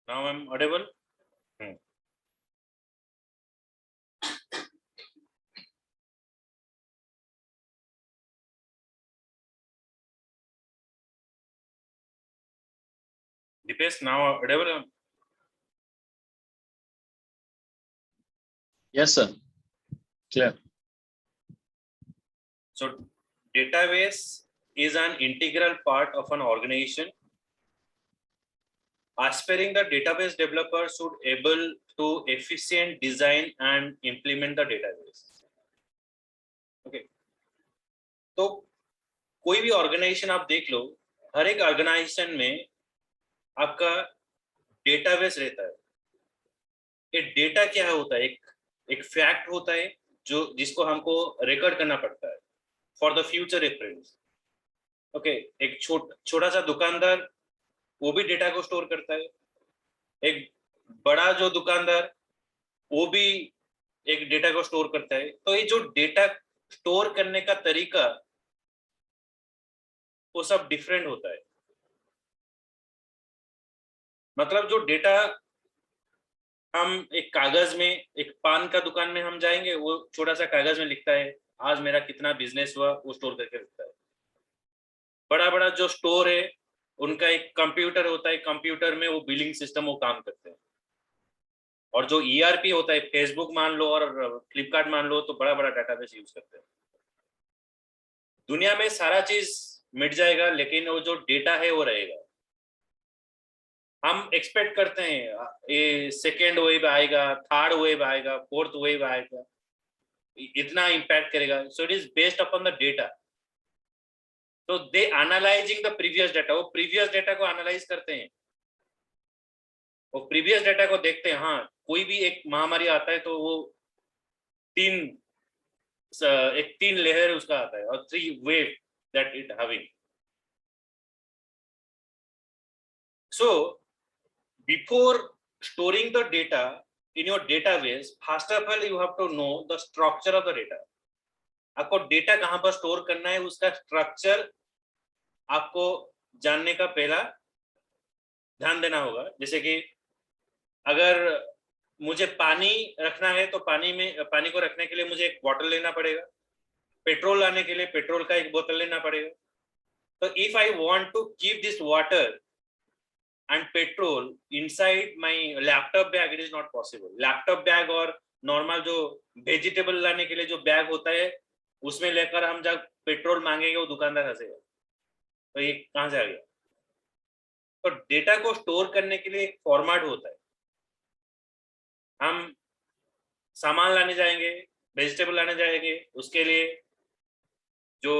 Now I'm audible. Dipesh, now audible. Yes, sir. Clear. So, database is an integral part of an organization. Aspiring the database developer should able to efficient design and implement the database. Okay. तो कोई भी organisation आप देख लो, हर एक organisation में आपका database रहता है. ये डेटा क्या होता है? एक फैक्ट होता है जो जिसको हमको रिकॉर्ड करना पड़ता है for the future reference. Okay, एक छोटा सा दुकानदार वो भी डेटा को स्टोर करता है. एक बड़ा जो दुकानदार वो भी एक डेटा को स्टोर करता है. तो ये जो डेटा स्टोर करने का तरीका वो सब डिफरेंट होता है. मतलब जो डेटा हम एक कागज में, एक पान का दुकान में हम जाएंगे, वो छोटा सा कागज में लिखता है आज मेरा कितना बिजनेस हुआ, वो स्टोर करके रखता है. बड़ा बड़ा जो स्टोर है उनका एक कंप्यूटर होता है, कंप्यूटर में वो बिलिंग सिस्टम वो काम करते हैं. और जो ईआरपी होता है, फेसबुक मान लो और फ्लिपकार्ट मान लो, तो बड़ा बड़ा डाटाबेस यूज करते हैं. दुनिया में सारा चीज मिट जाएगा लेकिन वो जो डेटा है वो रहेगा. हम एक्सपेक्ट करते हैं ये सेकेंड वेव आएगा, थर्ड वेव आएगा, फोर्थ वेव आएगा, इतना इम्पैक्ट करेगा. So it is based upon the data. तो दे एनालाइजिंग द प्रीवियस डाटा. वो प्रीवियस डाटा को एनालाइज करते हैं, वो प्रीवियस डाटा को देखते हैं. हाँ, कोई भी एक महामारी आता है तो वो तीन लेयर उसका आता है और 3 wave that it having. So before storing the data in your database, first of all you have to know the structure of the data. आपको डेटा कहां पर स्टोर करना है उसका स्ट्रक्चर आपको जानने का पहला ध्यान देना होगा. जैसे कि अगर मुझे पानी रखना है तो पानी को रखने के लिए मुझे एक बोतल लेना पड़ेगा. पेट्रोल लाने के लिए पेट्रोल का एक बोतल लेना पड़ेगा. तो if I want to keep this water and petrol inside my laptop bag, it is not possible. Laptop bag और नॉर्मल जो वेजिटेबल लाने के लिए जो बैग होता है उसमें लेकर हम जब पेट्रोल मांगेंगे वो दुकानदार हंसेगा. तो ये कहां से आ गया? तो डेटा को स्टोर करने के लिए एक फॉर्मेट होता है. हम सामान लाने जाएंगे, वेजिटेबल लाने जाएंगे, उसके लिए जो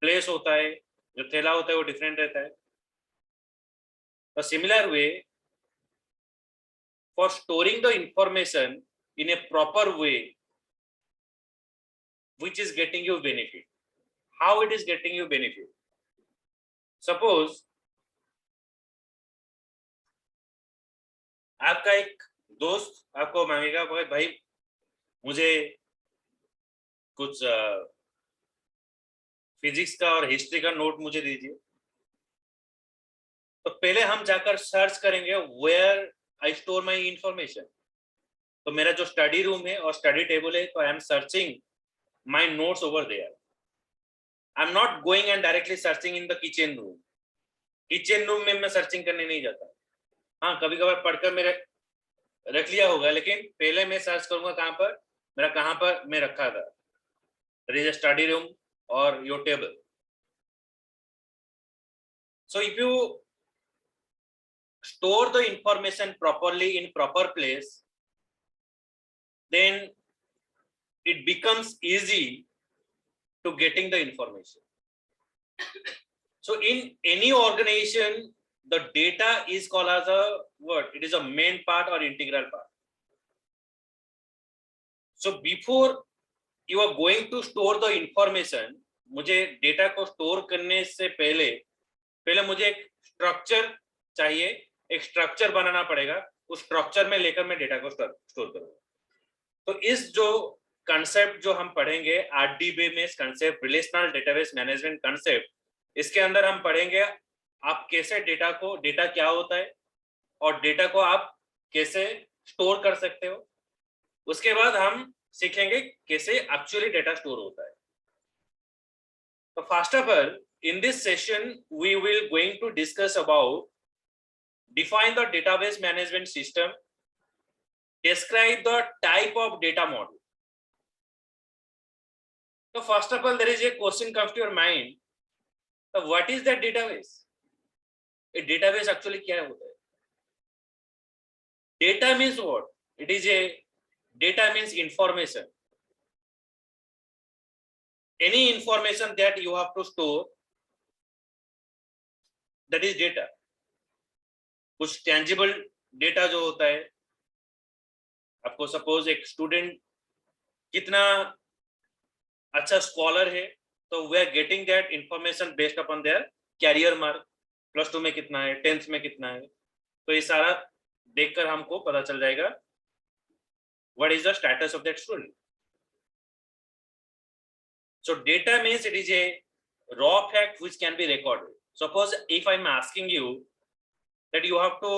प्लेस होता है, जो थैला होता है वो डिफरेंट रहता है. A similar way, for storing the information in a proper way, which is getting you benefit. How it is getting you benefit? Suppose आपका एक दोस्त आपको मांगेगा भाई मुझे कुछ फिजिक्स का और हिस्ट्री का नोट मुझे दीजिए. तो पहले हम जाकर सर्च करेंगे where I store my information. तो मेरा जो स्टडी रूम है और स्टडी टेबल है, तो I am searching my notes over there. I am not going and directly searching in the kitchen room. Kitchen room में मैं सर्चिंग करने नहीं जाता. हाँ, कभी कभार पढ़कर मेरे रख लिया होगा, लेकिन पहले मैं सर्च करूंगा कहाँ पर मैं रखा था. There is a study room और your table. So if you store the information properly in proper place, then it becomes easy to getting the information. So in any organization, the data is called as a what? It is a main part or integral part. So before you are going to store the information, मुझे data को store करने से पहले मुझे एक structure चाहिए, एक structure बनाना पड़ेगा. उस स्ट्रक्चर में लेकर मैं डेटा को स्टोर करूंगा. तो इस जो कंसेप्ट जो हम पढ़ेंगे RDBMS concept, relational database management concept, इसके अंदर हम पढ़ेंगे आप कैसे डेटा क्या होता है, और डेटा को आप कैसे स्टोर कर सकते हो। उसके बाद हम सीखेंगे कैसे एक्चुअली डेटा स्टोर होता है। तो first of all in this session we will going to discuss about define the database management system, describe the type of data model. So first of all there is a question comes to your mind, so what is that database? A database actually क्या होता है? Data means what? It is a data means information, any information that you have to store, that is data. कुछ tangible data जो होता है, आपको suppose एक student कितना अच्छा स्कॉलर है तो we are getting that information based upon their career mark, +2 में कितना है, 10th में कितना है, तो ये सारा देखकर हमको पता चल जाएगा what is the status of that student. So data means it is a raw fact which can be recorded. Suppose if I am asking you that you have to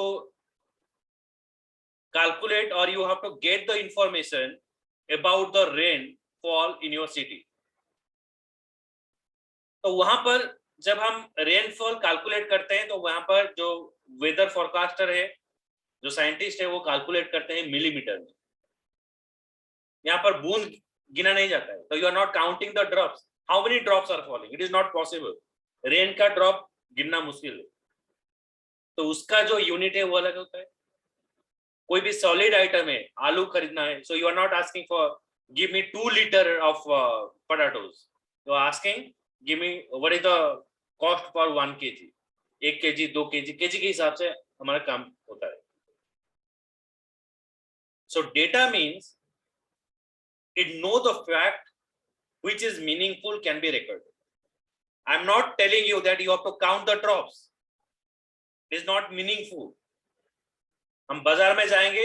calculate or you have to get the information about the rainfall in your city, तो वहां पर जब हम rainfall calculate करते हैं तो वहां पर जो वेदर फोरकास्टर है, जो साइंटिस्ट है, वो कैलकुलेट करते हैं मिलीमीटर में। यहाँ पर बूंद गिना नहीं जाता है, तो you are not counting the drops, how many drops are falling, it is not possible. Rain का ड्रॉप गिनना मुश्किल है, तो उसका जो यूनिट है वो अलग होता है। कोई भी सॉलिड आइटम है, आलू खरीदना है, so you are not asking for give me 2 litre of potatoes, you are asking give me what is the cost for 1 kg, 1 kg 2 kg, KG के हिसाब से हमारा काम होता है। So data means it know the fact which is meaningful can be recorded. I'm not telling you that you have to count the drops, it is not meaningful. हम बाजार में जाएंगे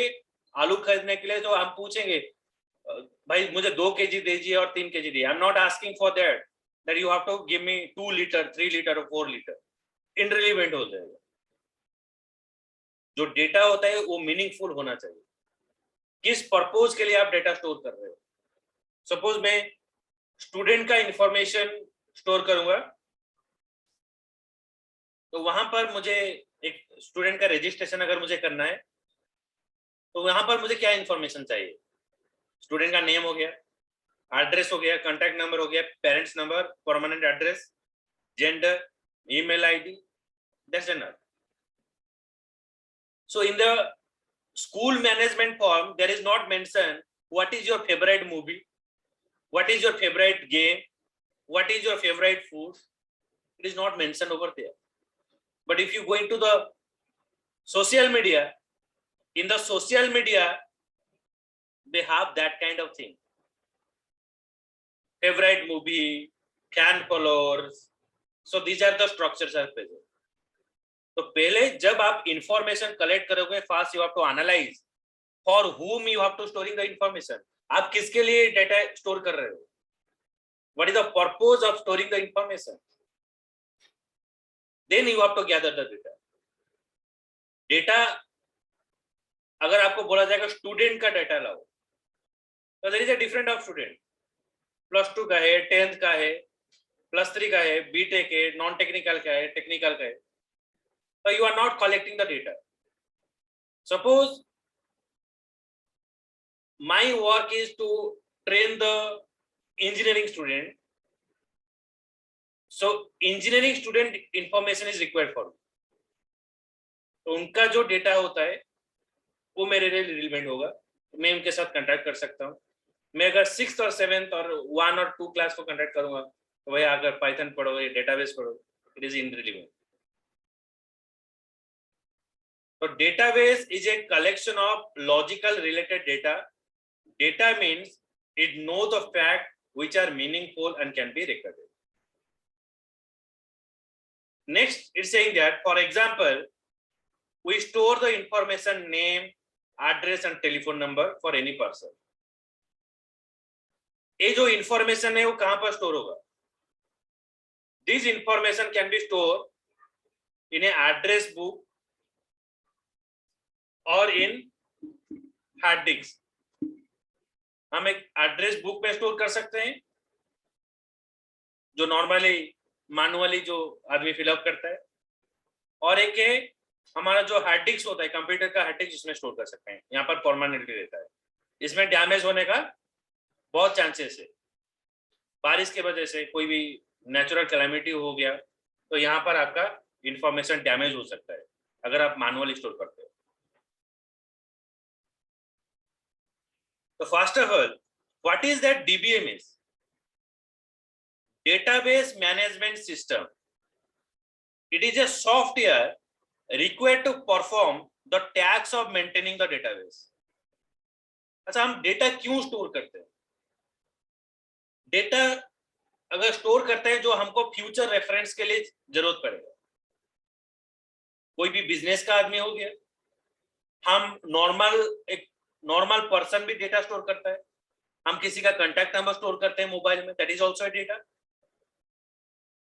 आलू खरीदने के लिए, तो हम पूछेंगे भाई मुझे 2 kg दीजिए और 3 kg दीजिए। I am not asking for that you have to give me 2 litre 3 litre और 4 लीटर, इनरिलेवेंट हो जाएगा। जो डेटा होता है वो मीनिंगफुल होना चाहिए। किस पर्पज के लिए आप डेटा स्टोर कर रहे हो? सपोज मैं स्टूडेंट का इंफॉर्मेशन स्टोर करूंगा, तो वहां पर मुझे एक स्टूडेंट का रजिस्ट्रेशन अगर मुझे करना है, तो वहां पर मुझे क्या इंफॉर्मेशन चाहिए? स्टूडेंट का नेम हो गया, एड्रेस हो गया, कॉन्टैक्ट नंबर हो गया, parents number, permanent address, gender, email ID, that's enough. So in the school management form there is not mention what is your favourite movie, what is your favorite game, what is your favorite food, it is not mentioned over there. But if you go into the social media, in the social media they have that kind of thing, favorite movie, fan followers, so these are the structures are present. तो पहले जब आप information collect करोगे, first you have to analyse for whom you have to storing the information, आप किसके लिए data store कर रहे हो, what is the purpose of storing the information, then you have to gather the data. Data अगर आपको बोला जाएगा स्टूडेंट का डेटा लाओ, तो there is a different of student, +2 का है, 10th का है, +3 का है, बीटेक है, नॉन टेक्निकल का है, टेक्निकल का है, तो you are not collecting the data. Suppose my work is to train the engineering student, so engineering student information is required for me, तो उनका जो डेटा होता है वो मेरे लिए रिलेवेंट होगा, मैं उनके साथ कांटेक्ट कर सकता हूँ। मैं अगर 6th और 7th और 1 और 2 क्लास को कांटेक्ट करूंगा, तो भाई अगर पाइथन पढ़ो या डेटाबेस पढ़ो, इट इज इनरिलेवेंट। तो database is a collection of logical related data. Data means it know the fact which are meaningful and can be recorded. Next, it's saying that, for example, we store the information name, address and telephone number for any person. ये जो information है वो कहाँ पर store होगा? This information can be stored in an address book, और in hard disk. हम एक एड्रेस बुक में स्टोर कर सकते हैं, जो नॉर्मली मैनुअली जो आदमी फिलअप करता है, और एक है हमारा जो हार्ड डिस्क होता है, कंप्यूटर का हार्ड डिस्क, जिसमें स्टोर कर सकते हैं। यहाँ पर परमानेंटली रहता है। इसमें डैमेज होने का बहुत चांसेस है। बारिश की वजह से कोई भी नेचुरल कैलामिटी हो गया तो यहाँ पर आपका इंफॉर्मेशन डैमेज हो सकता है अगर आप मैनुअली स्टोर करते हो। तो first of all, what is that DBMS? Database Management System. It is a software required to perform the tasks of maintaining the database. अच्छा, हम डेटा क्यों स्टोर करते हैं? डेटा अगर स्टोर करते हैं जो हमको फ्यूचर रेफरेंस के लिए जरूरत पड़ेगा। कोई भी बिजनेस का आदमी हो गया, हम एक नॉर्मल पर्सन भी डेटा स्टोर करता है। हम किसी का कांटेक्ट नंबर स्टोर करते हैं मोबाइल में, that is also a data.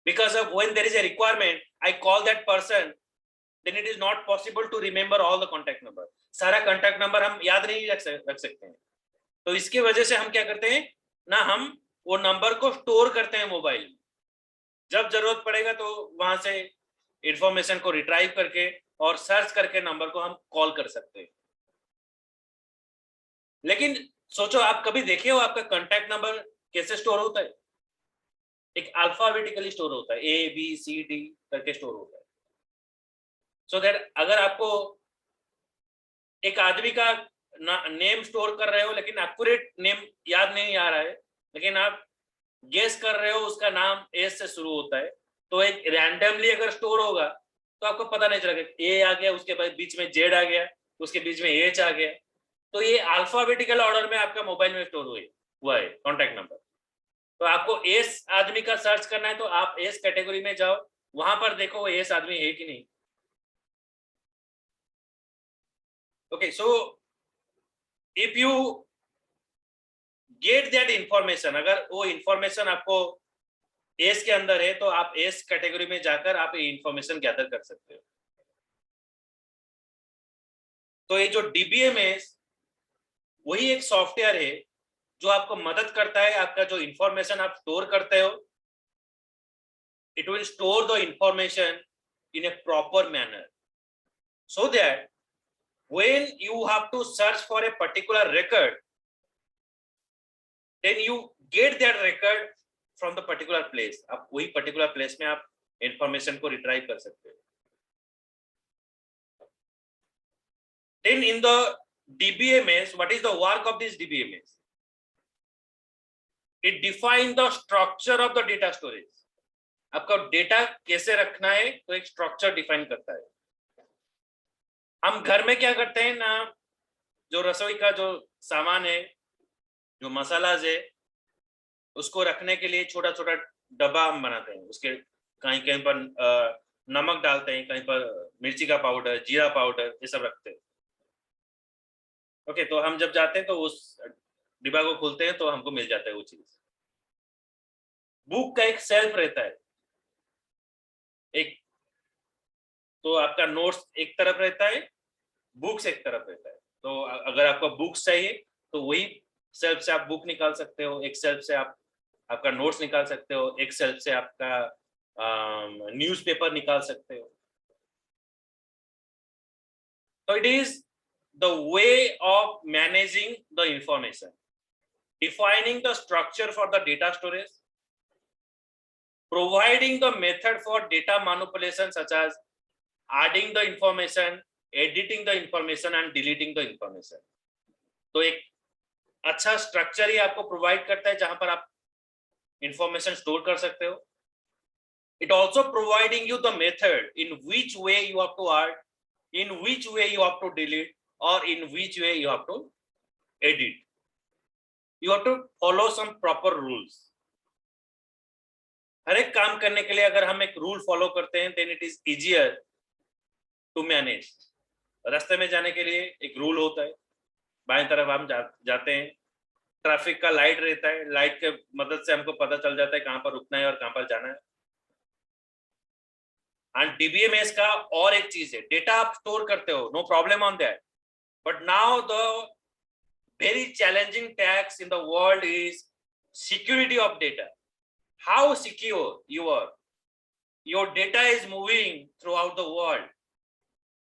Because of when there is a requirement, I call that person, then it is not possible to remember all the contact number. सारा contact number हम याद नहीं रख सकते हैं। तो इसकी वजह से हम क्या करते हैं ना, हम वो नंबर को स्टोर करते हैं मोबाइल में। जब जरूरत पड़ेगा तो वहां से इंफॉर्मेशन को रिट्राइव करके और सर्च करके नंबर को हम कॉल कर सकते हैं। लेकिन सोचो, आप कभी देखे हो आपका कांटेक्ट नंबर कैसे स्टोर होता है? एक अल्फाबेटिकली स्टोर होता है, ABCD करके स्टोर होता है। सो दैट अगर आपको एक आदमी का नेम स्टोर कर रहे हो लेकिन एक्यूरेट नेम याद नहीं आ रहा है, लेकिन आप गेस कर रहे हो उसका नाम एस से शुरू होता है, तो एक रैंडमली अगर स्टोर होगा तो आपको पता नहीं चलेगा। ए आ गया, उसके बाद बीच में जेड आ गया, उसके बीच में एच आ गया। तो ये अल्फाबेटिकल ऑर्डर में आपका मोबाइल में स्टोर हुआ है कॉन्टैक्ट नंबर। तो आपको एस आदमी का सर्च करना है तो आप एस कैटेगरी में जाओ, वहां पर देखो वो एस आदमी है कि नहीं। Okay, so if you get that information, अगर वो इंफॉर्मेशन आपको एस के अंदर है तो आप एस कैटेगरी में जाकर आप ये इंफॉर्मेशन गैदर कर सकते हो। तो ये जो DBMS वही एक सॉफ्टवेयर है जो आपको मदद करता है, आपका जो इंफॉर्मेशन आप स्टोर करते हो, it will store the information in a proper manner so that when you have to search for a particular record, then you get that record from the particular place. आप वही particular place में आप information को retrieve कर सकते हो। Then in the DBMS, what is the work of this DBMS? It defines the structure of the data storage. आपका data कैसे रखना है तो एक स्ट्रक्चर डिफाइन करता है। हम घर में क्या करते हैं ना, जो रसोई का जो सामान है, जो मसालाज है, उसको रखने के लिए छोटा छोटा डब्बा हम बनाते हैं। उसके कहीं कहीं पर नमक डालते हैं, कहीं पर मिर्ची का पाउडर, जीरा पाउडर, ये सब रखते हैं। ओके, तो हम जब जाते हैं तो उस डिब्बा को खोलते हैं तो हमको मिल जाता है वो चीज। बुक का एक सेल्फ रहता है, एक तो आपका नोट्स एक तरफ रहता है, बुक्स एक तरफ रहता है। तो अगर आपको बुक्स चाहिए तो वही सेल्फ से आप बुक निकाल सकते हो, एक सेल्फ से आप आपका नोट्स निकाल सकते हो, एक सेल्फ से आपका न्यूज़पेपर निकाल सकते हो। तो it is the way of managing the information, defining the structure for the data storage, providing the method for data manipulation such as adding the information, editing the information and deleting the information. तो एक अच्छा structure ही आपको provide करता है जहां पर आप information store कर सकते हो। It also providing you the method in which way you have to add, in which way you have to delete, or in which way you have to edit. You have to follow some proper rules. हर एक काम करने के लिए अगर हम एक rule follow करते हैं then it is easier to manage. रास्ते में जाने के लिए एक रूल होता है, बाएं तरफ हम जाते हैं, ट्रैफिक का लाइट रहता है, लाइट के मदद से हमको पता चल जाता है कहां पर रुकना है और कहां पर जाना है। एंड DBMS का और एक चीज है, डेटा आप स्टोर करते हो, no problem on that, But now the very challenging task in the world is security of data. How secure you are? Your data is moving throughout the world.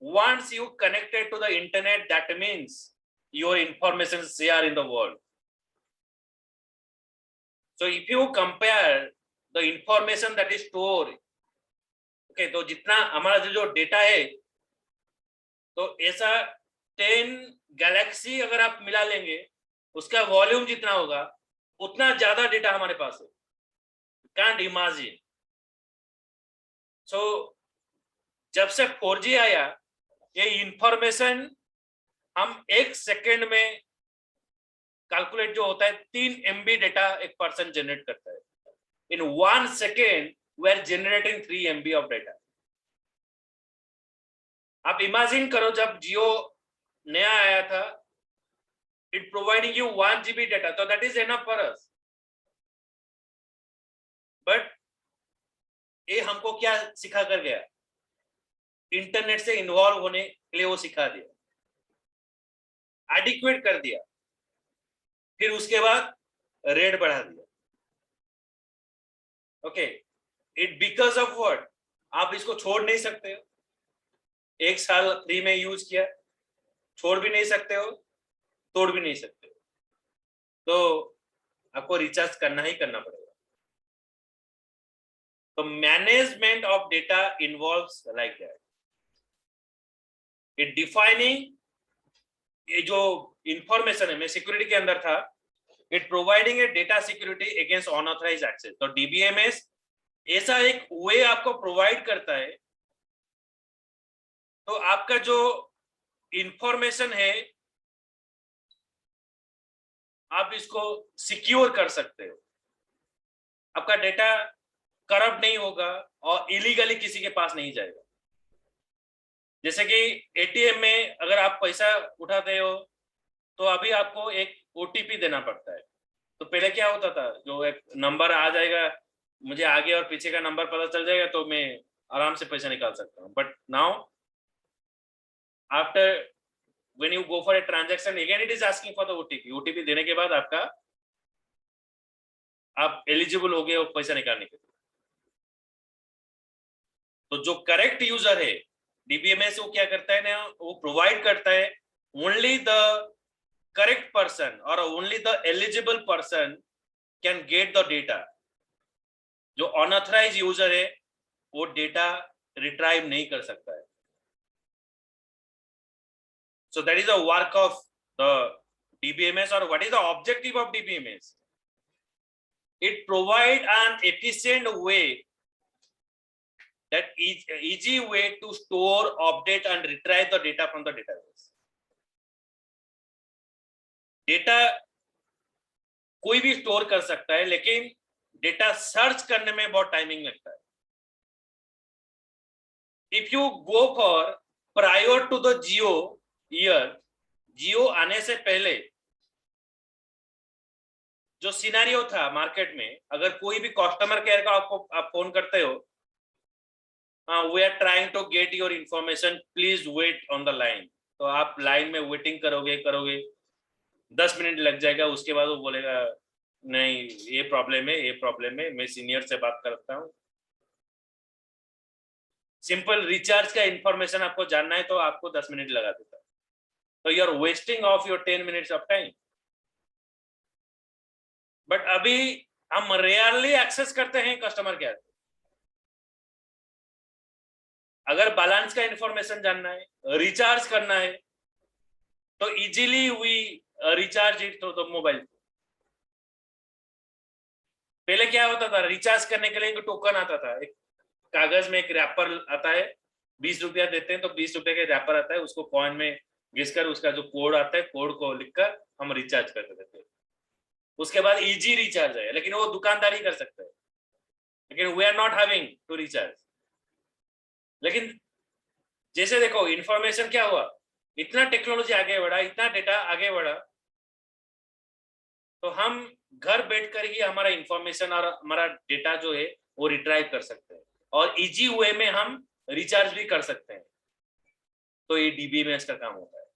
Once you connected to the internet, that means your information is share in the world. So if you compare the information that is stored, okay, तो जितना हमारा जो data है, तो ऐसा 10 Galaxy अगर आप मिला लेंगे, उसका वॉल्यूम जितना होगा उतना ज्यादा डेटा हमारे पास है. Can't imagine. So जब से 4G आया, ये इंफॉर्मेशन हम 1 सेकेंड में कैलकुलेट जो होता है 3 MB डेटा एक पर्सन जनरेट करता है. In 1 second we are generating 3 MB of data. आप इमेजिन करो जब जियो नया आया था, it providing you 1 GB data, तो that is enough for us. But ये हमको क्या सिखा कर गया? इंटरनेट से इन्वॉल्व होने के लिए वो सिखा दिया, एडिक्वेट कर दिया, फिर उसके बाद रेट बढ़ा दिया. Okay, it because of what? आप इसको छोड़ नहीं सकते हो. 1 साल फ्री में यूज किया, छोड़ भी नहीं सकते हो, तोड़ भी नहीं सकते हो, तो आपको रिचार्ज करना ही करना पड़ेगा. तो management of data involves like that. It defining, ये जो इंफॉर्मेशन है, मैं सिक्योरिटी के अंदर था, it providing a data security against unauthorized access. तो डीबीएमएस ऐसा एक वे आपको प्रोवाइड करता है, तो आपका जो इंफॉर्मेशन है आप इसको सिक्योर कर सकते हो. आपका डेटा करप्ट नहीं होगा और इलीगली किसी के पास नहीं जाएगा. जैसे कि एटीएम में अगर आप पैसा उठाते हो तो अभी आपको एक ओटीपी देना पड़ता है. तो पहले क्या होता था, जो एक नंबर आ जाएगा, मुझे आगे और पीछे का नंबर पता चल जाएगा तो मैं आराम से पैसा निकाल सकता हूँ. But now after when you go for a transaction, again it is asking for the OTP देने के बाद आपका आप एलिजिबल हो गए हो पैसा निकालने के लिए. तो जो करेक्ट यूजर है डीबीएमएस, वो क्या करता है ना, वो प्रोवाइड करता है ओनली द करेक्ट पर्सन और only the eligible person can get the data. जो अनऑथराइज्ड यूजर है वो डेटा रिट्राइव नहीं कर सकता है. So that is the work of the DBMS, or what is the objective of DBMS? It provides an efficient way, that is easy way to store, update and retrieve the data from the database. Data कोई भी store कर सकता है, लेकिन data search करने में बहुत timing लगता है. If you go for prior to the जियो आने से पहले जो सिनेरियो था मार्केट में, अगर कोई भी कस्टमर केयर का आपको आप फोन करते हो, we are trying to get your information, please wait on the line, तो आप लाइन में वेटिंग करोगे 10 मिनट लग जाएगा. उसके बाद वो बोलेगा नहीं ये प्रॉब्लम है, मैं सीनियर से बात करता हूँ. सिंपल रिचार्ज का इंफॉर्मेशन आपको जानना है तो आपको 10 मिनट लगा देता है. तो you are wasting of your 10 minutes of time. But अभी हम रेयरली एक्सेस करते हैं कस्टमर केयर. अगर बैलेंस का इंफॉर्मेशन जानना है, रिचार्ज करना है, तो easily we recharge it through the mobile. पहले क्या होता था, रिचार्ज करने के लिए एक टोकन आता था, एक कागज में एक रैपर आता है, 20 रुपया देते हैं तो 20 रुपए के रैपर आता है, उसको कॉइन में घिसकर उसका जो कोड आता है, कोड को लिखकर हम रिचार्ज कर देते हैं. उसके बाद इजी रिचार्ज है, लेकिन वो दुकानदारी कर सकता है, लेकिन we are not having to recharge. लेकिन जैसे देखो इंफॉर्मेशन क्या हुआ, इतना टेक्नोलॉजी आगे बढ़ा, इतना डेटा आगे बढ़ा, तो हम घर बैठकर ही हमारा इंफॉर्मेशन और हमारा डेटा जो है वो रिट्राइव कर सकते हैं और इजी वे में हम रिचार्ज भी कर सकते हैं. तो ये डीबीएमएस का काम होता है.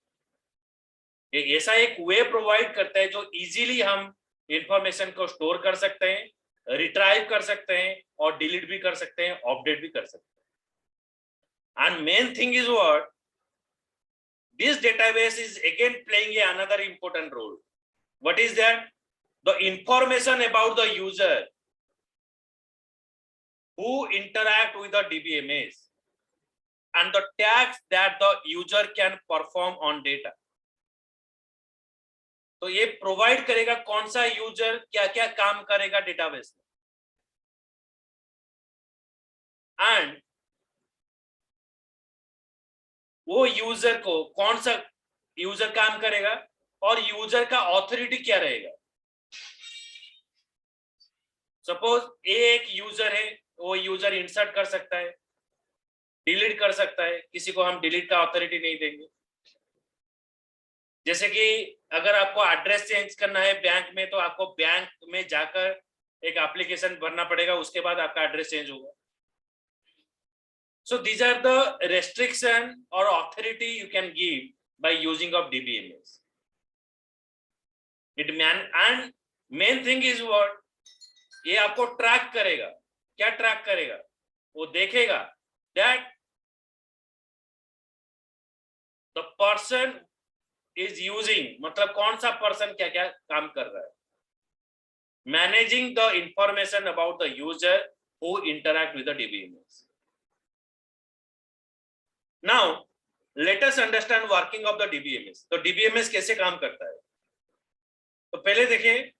ये ऐसा एक वे प्रोवाइड करता है जो इजीली हम इंफॉर्मेशन को स्टोर कर सकते हैं, रिट्राइव कर सकते हैं और डिलीट भी कर सकते हैं, अपडेट भी कर सकते हैं. And main thing is what, this database is again playing another important role. What is that? The information about the user who interact with the DBMS and the tasks that the user can perform on data. तो ये provide करेगा कौन सा user क्या क्या काम करेगा database में, एंड वो यूजर को कौन सा यूजर काम करेगा और यूजर का ऑथोरिटी क्या रहेगा. सपोज एक यूजर है, वो यूजर इंसर्ट कर सकता है, डिलीट कर सकता है, किसी को हम डिलीट का ऑथोरिटी नहीं देंगे. जैसे कि अगर आपको एड्रेस चेंज करना है बैंक में, तो आपको बैंक में जाकर एक एप्लीकेशन भरना पड़ेगा, उसके बाद आपका एड्रेस चेंज होगा. So these are the restriction or authority you can give by using of DBMS. And main thing is what, ये आपको ट्रैक करेगा. क्या ट्रैक करेगा? वो देखेगा that the person is using, मतलब कौन सा पर्सन क्या क्या काम कर रहा है. Managing the information about the user who interact with the DBMS. Now let us understand working of the DBMS. तो DBMS कैसे काम करता है. तो पहले देखिए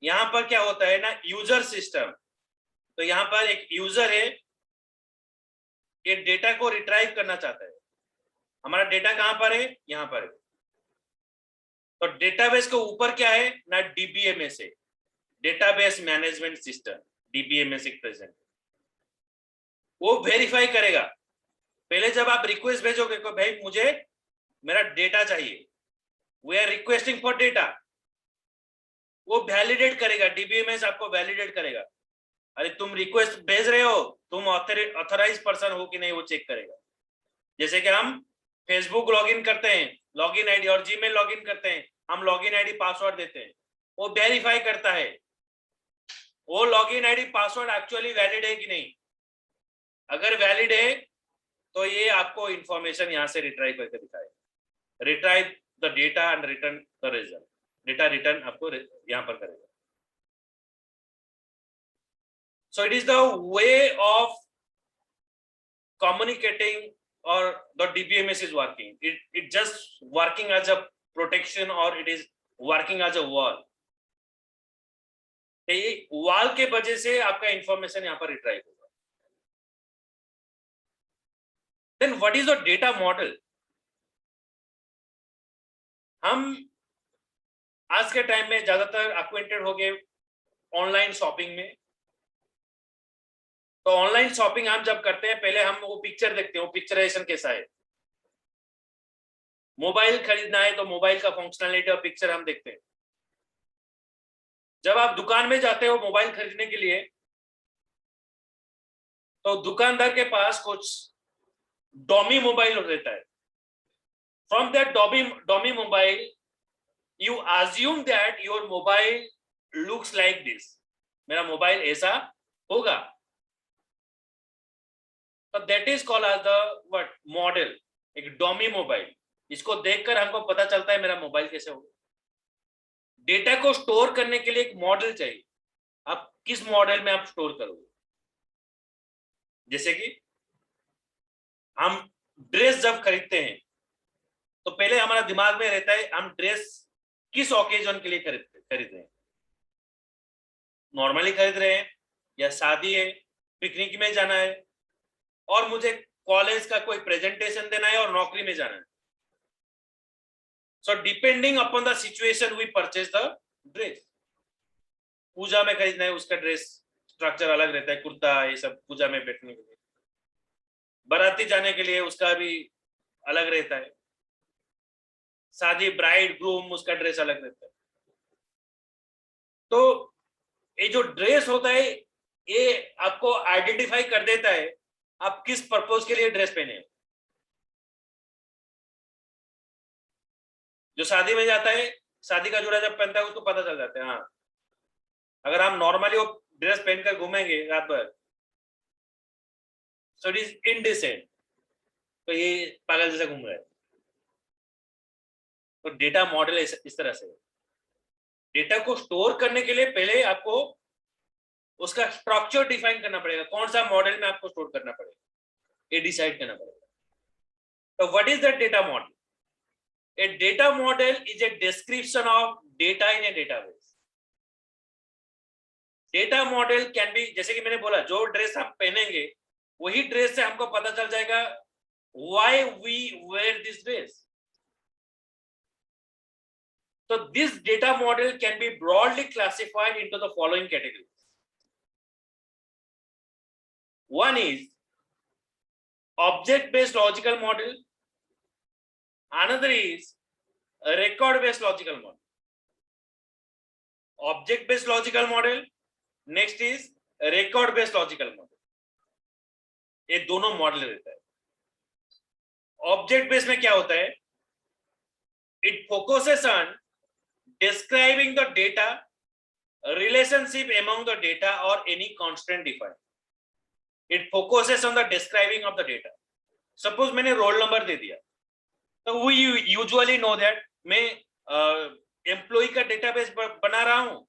यहां पर क्या होता है ना, यूजर सिस्टम. तो यहां पर एक यूजर है, ये डेटा को रिट्राइव करना चाहता है. हमारा डेटा कहां पर है, यहां पर है. तो डेटाबेस के ऊपर क्या है ना, DBMS है, डेटाबेस मैनेजमेंट सिस्टम. DBMS एक प्रेजेंट, वो वेरीफाई करेगा. पहले जब आप रिक्वेस्ट भेजोगे कि भाई मुझे मेरा डेटा चाहिए, we are requesting for data, वो वैलिडेट करेगा. DBMS आपको वैलिडेट करेगा. अरे तुम रिक्वेस्ट भेज रहे हो, तुम ऑथराइज पर्सन हो कि नहीं, वो चेक करेगा. जैसे कि हम फेसबुक लॉगिन करते हैं, लॉगिन आईडी, और जीमेल लॉगिन करते हैं, हम लॉगिन आईडी पासवर्ड देते हैं, वो वेरीफाई करता है वो login ID password actually valid है कि नहीं. अगर वैलिड है तो ये आपको इंफॉर्मेशन यहां से रिट्राइव करके दिखाएगा. Retrieve the data and return the result. Data return आपको यहां पर करेगा. So it is the way of communicating, or the DBMS is working. It just working as a protection, or it is working as a wall. ये wall के वजह से आपका information यहाँ पर रिट्राइव होगा. Then what is the data model? हम आज के टाइम में ज्यादातर अक्वेंटेड हो गए ऑनलाइन शॉपिंग में. तो ऑनलाइन शॉपिंग हम जब करते हैं, पहले हम वो पिक्चर देखते हैं, वो पिक्चराइजेशन कैसा है. मोबाइल खरीदना है तो मोबाइल का फंक्शनैलिटी और पिक्चर हम देखते हैं. जब आप दुकान में जाते हो मोबाइल खरीदने के लिए, तो दुकानदार के पास कुछ डॉमी मोबाइल रहता है. From that dummy mobile you assume that your mobile looks like this. मेरा मोबाइल ऐसा होगा. तो that is called as the what, model. एक डॉमी मोबाइल, इसको देखकर हमको पता चलता है मेरा मोबाइल कैसे होगा. डेटा को स्टोर करने के लिए एक मॉडल चाहिए. आप किस मॉडल में आप स्टोर करोगे. जैसे कि हम ड्रेस जब खरीदते हैं, तो पहले हमारा दिमाग में रहता है हम ड्रेस किस ओकेजन के लिए खरीद रहे हैं. नॉर्मली खरीद रहे हैं, या शादी है, पिकनिक में जाना है, और मुझे कॉलेज का कोई प्रेजेंटेशन देना है, और नौकरी में जाना है. So depending upon the situation we purchase the dress. पूजा में खरीदना है, उसका ड्रेस स्ट्रक्चर अलग रहता है, कुर्ता ये सब पूजा में बैठने के लिए. बाराती जाने के लिए उसका भी अलग रहता है. शादी ब्राइड ग्रूम, उसका ड्रेस अलग रहता है. तो ये जो ड्रेस होता है, ये आपको आइडेंटिफाई कर देता है आप किस पर्पज के लिए ड्रेस पहने हो. जो शादी में जाता है, शादी का जोड़ा जब पहनता है उसको पता चल जाता है। हाँ, अगर हम नॉर्मली वो ड्रेस पहनकर घूमेंगे रात भर, सो इट इज इनडिसेंट, तो ये पागल जैसा घूम रहा है। तो डेटा मॉडल इस तरह से, डेटा को स्टोर करने के लिए पहले आपको उसका स्ट्रक्चर डिफाइन करना पड़ेगा, कौन सा मॉडल में आपको स्टोर करना पड़ेगा, ये डिसाइड करना पड़ेगा। तो what is that data model? A data model is a description of data in a database. Data model can be, जैसे कि मैंने बोला, जो ड्रेस हम पहनेंगे वही ड्रेस से हमको पता चल जाएगा why we wear this dress. So this data model can be broadly classified into the following categories. One is object-based logical model. Another is a record-based logical model. Object-based logical model. Next is a record-based logical model. ये दोनों model रहता है। Object-based में क्या होता है? It focuses on describing the data, relationship among the data, or any constant defined. It focuses on the describing of the data. Suppose मैंने roll number दे दिया, तो we usually know that मैं एम्प्लॉय का database बना रहा हूं,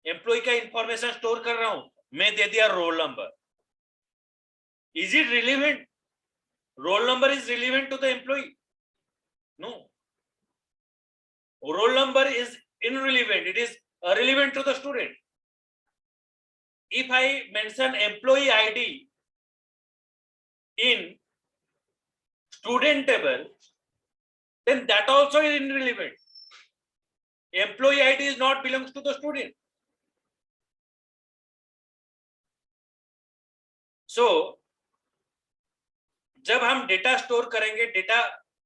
employ का information store कर रहा हूं, मैं दे दिया roll number. Is it relevant? Roll number is relevant to the employee? No. Roll number is irrelevant. It is relevant to the student. If I mention employee ID in student table, then that also is irrelevant. Employee ID is not belongs to the student. So जब हम data store करेंगे, data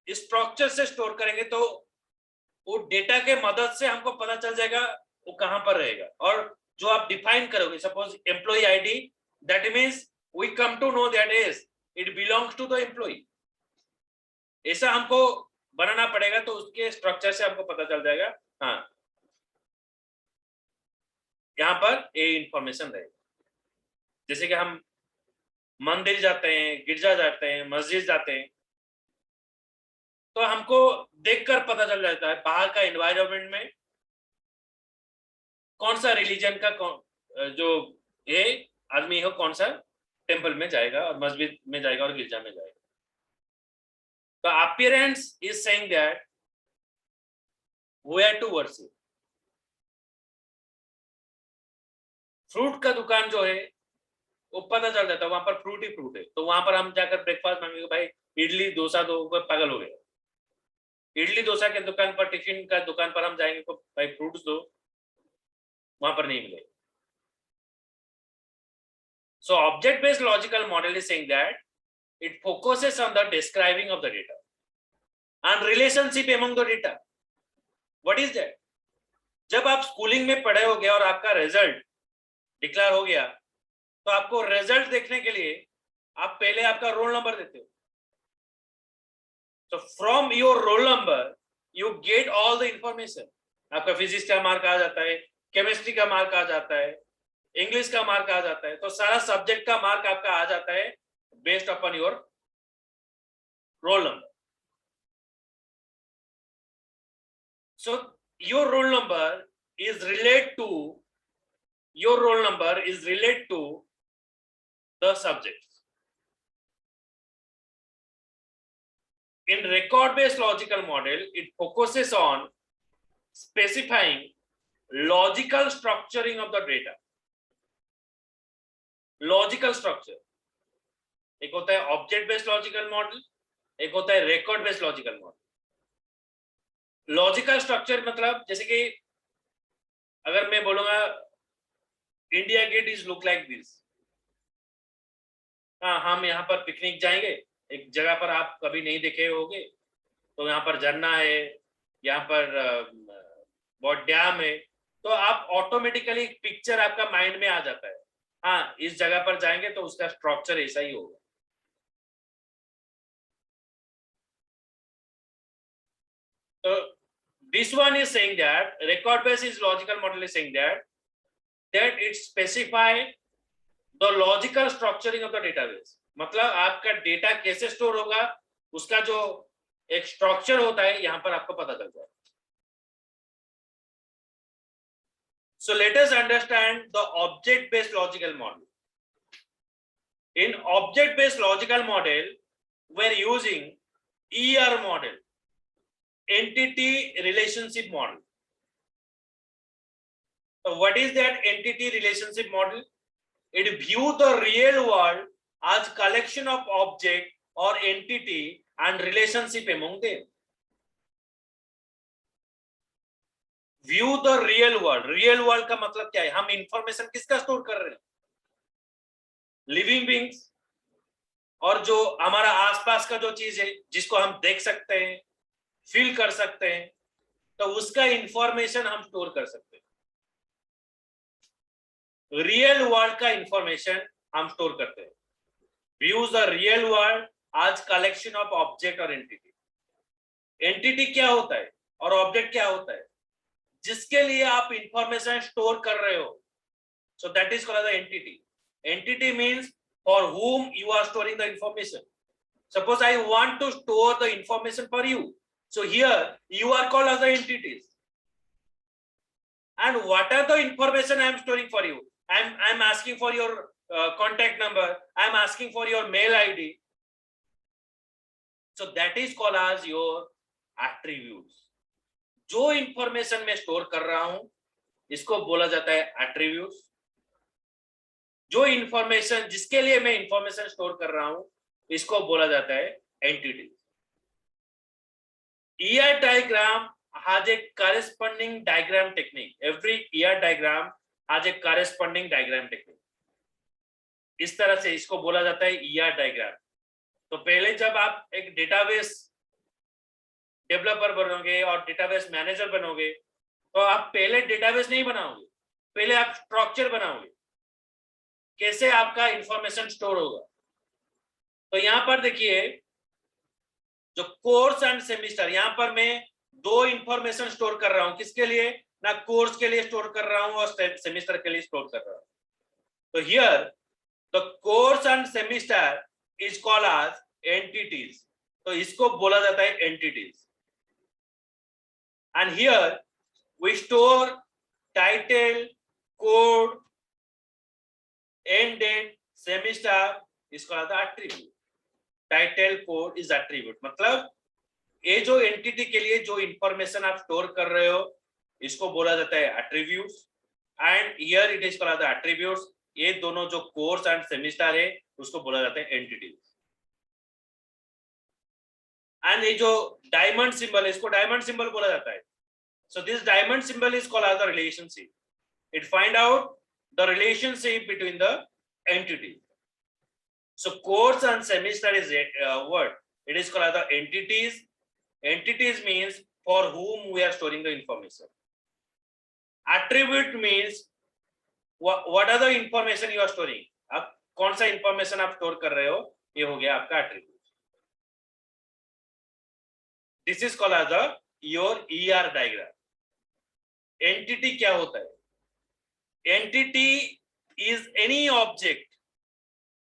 structure से store करेंगे, तो वो data के मदद से हमको पता चल जाएगा वो कहां पर रहेगा। और जो आप डिफाइन करोगे, suppose employee ID, that means we come to know that is it belongs to the employee. ऐसा हमको बनाना पड़ेगा, तो उसके स्ट्रक्चर से हमको पता चल जाएगा हाँ यहाँ पर ये इंफॉर्मेशन रहेगा। जैसे कि हम मंदिर जाते हैं, गिरजा जाते हैं, मस्जिद जाते हैं, तो हमको देखकर पता चल जाता है बाहर का एनवायरनमेंट में कौन सा रिलीजन का जो ये आदमी हो, कौन सा टेंपल में जाएगा और मस्जिद में जाएगा और गिरजा में जाएगा। तो appearance is saying that where to worship. Fruit का दुकान जो है वो पता चल जाता है वहां पर फ्रूट ही फ्रूट है, तो वहां पर हम जाकर ब्रेकफास्ट मांगेंगे, भाई इडली डोसा दो, पागल हो गया। इडली डोसा के दुकान पर, टिफिन का दुकान पर हम जाएंगे तो भाई फ्रूट्स दो, वहां पर नहीं मिलेगा। So object-based logical model is saying that it focuses on the describing of the data and relationship among the data. What is that? जब आप स्कूलिंग में पढ़े होगे और आपका रिजल्ट डिक्लेयर हो गया, तो आपको रिजल्ट देखने के लिए आप पहले आपका रोल नंबर देते हो। So from your roll number you get all the information. आपका फिजिक्स का मार्क आ जाता है, केमिस्ट्री का मार्क आ जाता है, इंग्लिश का मार्क आ जाता है, तो सारा सब्जेक्ट का मार्क आपका आ जाता है based upon your roll number. So your roll number is related to the subjects. In record-based logical model, it focuses on specifying logical structuring of the data. Logical structure. एक होता है object-based logical model, एक होता है record-based logical model. Logical structure मतलब जैसे कि अगर मैं बोलूंगा India Gate is look like this, हाँ हम यहाँ पर पिकनिक जाएंगे, एक जगह पर आप कभी नहीं देखे होगे, तो यहाँ पर झरना है, यहाँ पर बहुत डैम है, तो आप ऑटोमेटिकली पिक्चर आपका माइंड में आ जाता है, हाँ इस जगह पर जाएंगे तो उसका स्ट्रक्चर ऐसा ही होगा। तो This one is saying that record based is logical model is saying that it specify the logical structuring of the database. मतलब आपका डेटा कैसे स्टोर होगा उसका जो एक स्ट्रक्चर होता है यहां पर आपको पता चल जाएगा. So let us understand the object based logical model. In object based logical model we're using ER model, entity relationship model. So what is that entity relationship model? It views the real world as collection of object or entity and relationship among them. View the real world. Real world का मतलब क्या है? हम information किसका store कर रहे हैं? Living beings और जो हमारा आसपास का जो चीज है जिसको हम देख सकते हैं, फील कर सकते हैं, तो उसका इंफॉर्मेशन हम स्टोर कर सकते हैं. रियल वर्ल्ड का इंफॉर्मेशन हम स्टोर करते हैं. व्यूज द रियल वर्ल्ड आज कलेक्शन ऑफ ऑब्जेक्ट और एंटिटी. एंटिटी क्या होता है और ऑब्जेक्ट क्या होता है? जिसके लिए आप इंफॉर्मेशन स्टोर कर रहे हो. So that is called the entity. Entity means for whom you are storing the information. Suppose I want to store the information for you. So here you are called as the entities. And what are the information I am storing for you? I'm asking for your contact number. I'm asking for your mail ID. So that is called as your attributes. जो information मैं store कर रहा हूं इसको बोला जाता है attributes. जो इंफॉर्मेशन जिसके लिए मैं इंफॉर्मेशन स्टोर कर रहा हूं इसको बोला जाता है entity. ER diagram has a corresponding diagram technique. Every ER diagram has a corresponding diagram technique. इस तरह से इसको बोला जाता है ER diagram. तो पहले जब आप एक डेटाबेस डेवलपर बनोगे और डेटाबेस मैनेजर बनोगे तो आप पहले डेटाबेस नहीं बनाओगे, पहले आप स्ट्रक्चर बनाओगे कैसे आपका इंफॉर्मेशन स्टोर होगा. तो यहां पर देखिए जो कोर्स एंड सेमिस्टर, यहां पर मैं दो इंफॉर्मेशन स्टोर कर रहा हूं. किसके लिए? ना कोर्स के लिए स्टोर कर रहा हूं और सेमिस्टर के लिए स्टोर कर रहा हूं. तो here the course and semester is called as entities. तो इसको बोला जाता है entities. And here we store title, code, end date, semester is called the attribute. Title, code is attribute. मतलब ये जो एंटिटी के लिए जो इंफॉर्मेशन आप स्टोर कर रहे हो इसको बोला जाता है attributes. And here it is called the attributes. ये दोनों जो कोर्स एंड सेमिस्टर है उसको बोला जाता है एंटिटीज. एंड ये जो डायमंड सिंबल है इसको डायमंड सिंबल बोला जाता है. So this diamond symbol is called as the relationship. It find out the relationship between the entities. So course and semester is what? It is called as the entities. Entities means for whom we are storing the information. Attribute means what are the information you are storing. अब कौन सा information आप store कर रहे हो ये हो गया आपका attribute. This is called as the your ER diagram. Entity क्या होता है? Entity is any object.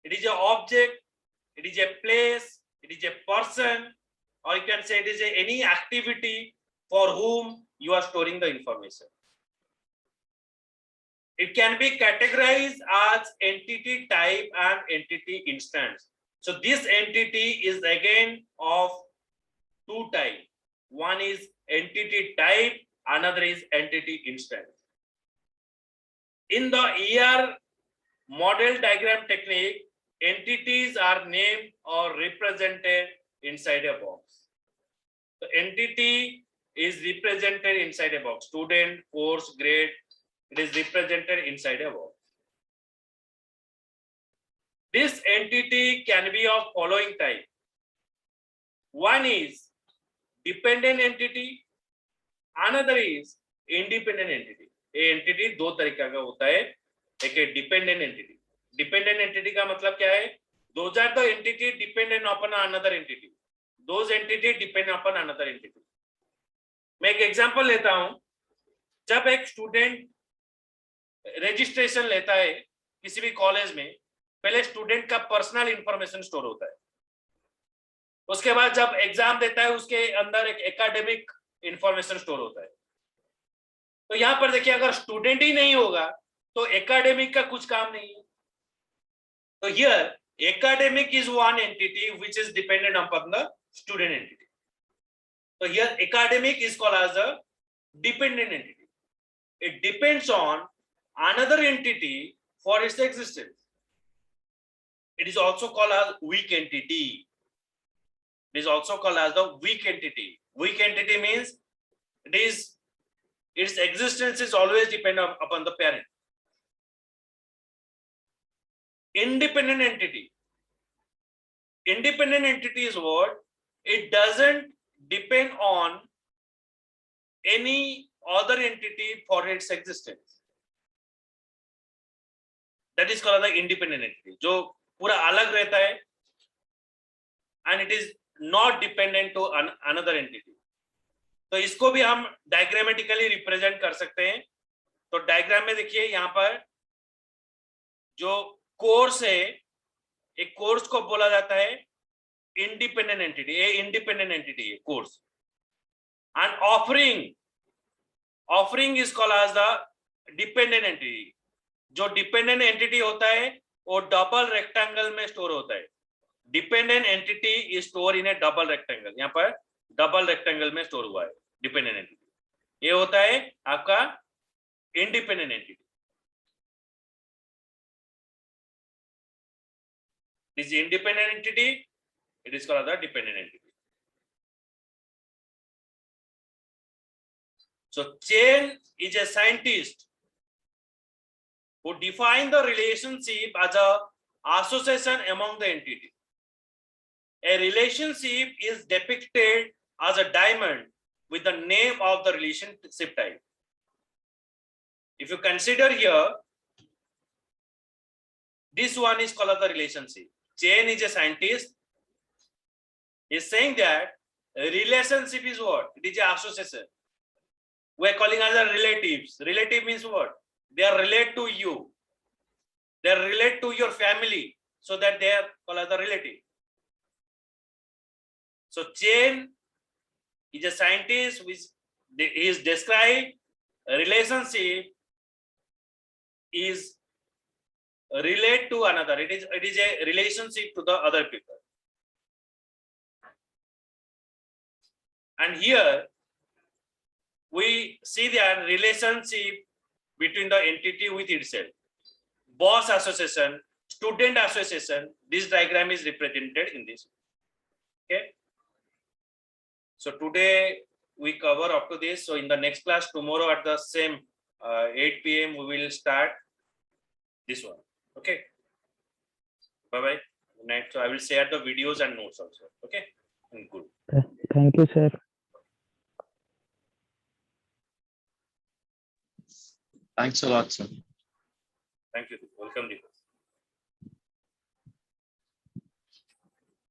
It is an object, it is a place, it is a person, or you can say it is any activity for whom you are storing the information. It can be categorized as entity type and entity instance. So this entity is again of two types. One is entity type, another is entity instance. In the ER model diagram technique, entities are named or represented inside a box. The entity is represented inside a box. Student, course, grade, it is represented inside a box. This entity can be of following type. One is dependent entity, another is independent entity. ये entity दो तरीका का होता है. एक है dependent entity. Dependent entity का मतलब क्या है? Those are the entity dependent upon another entity. Those entity depend upon another entity. मैं एक एग्जांपल लेता हूं, जब एक स्टूडेंट रजिस्ट्रेशन लेता है किसी भी कॉलेज में, पहले स्टूडेंट का पर्सनल इंफॉर्मेशन स्टोर होता है, उसके बाद जब एग्जाम देता है उसके अंदर एक एकेडमिक इंफॉर्मेशन स्टोर होता है। तो यहां पर देखिए, अगर स्टूडेंट ही नहीं होगा तो एकेडमिक का कुछ काम नहीं है। तो here academic is one entity which is dependent upon the student entity. So here academic is called as a dependent entity. It depends on another entity for its existence. It is also called as weak entity. It is also called as the weak entity. Weak entity means its existence is always dependent upon the parent. Independent entity. Independent entity is what? It doesn't depend on any other entity for its existence. That is called the independent entity, जो पूरा अलग रहता है and it is not dependent to another entity. तो इसको भी हम diagrammatically represent कर सकते हैं। तो डायग्राम में देखिए, यहाँ पर जो कोर्स है, एक कोर्स को बोला जाता है इंडिपेंडेंट एंटिटी। ये इंडिपेंडेंट एंटिटी है course. And offering is called as the dependent entity. जो डिपेंडेंट एंटिटी होता है वो डबल रेक्टेंगल में स्टोर होता है। Dependent entity is store in a double rectangle. यहाँ पर डबल रेक्टेंगल में स्टोर हुआ है डिपेंडेंट एंटिटी। ये होता है आपका independent entity. This independent entity, it is called the dependent entity. So Chen is a scientist who defined the relationship as a association among the entity. A relationship is depicted as a diamond with the name of the relationship type. If you consider here, this one is called the relationship. Chen is a scientist. He is saying that a relationship is what? It is an association. We are calling as a relatives. Relative means what? They are related to you. They are related to your family, so that they are called as a relative. So Chen is a scientist which is described a relationship is relate to another. It is a relationship to the other people. And here we see the relationship between the entity with itself. Boss association, student association. This diagram is represented in this. Okay. So today we cover up to this. So in the next class tomorrow at the same 8 p.m. we will start this one. Okay. Bye bye. Good night. So I will share the videos and notes also. Okay. And good. Thank you, sir. Thanks a lot, sir. Thank you. Welcome, Deepak.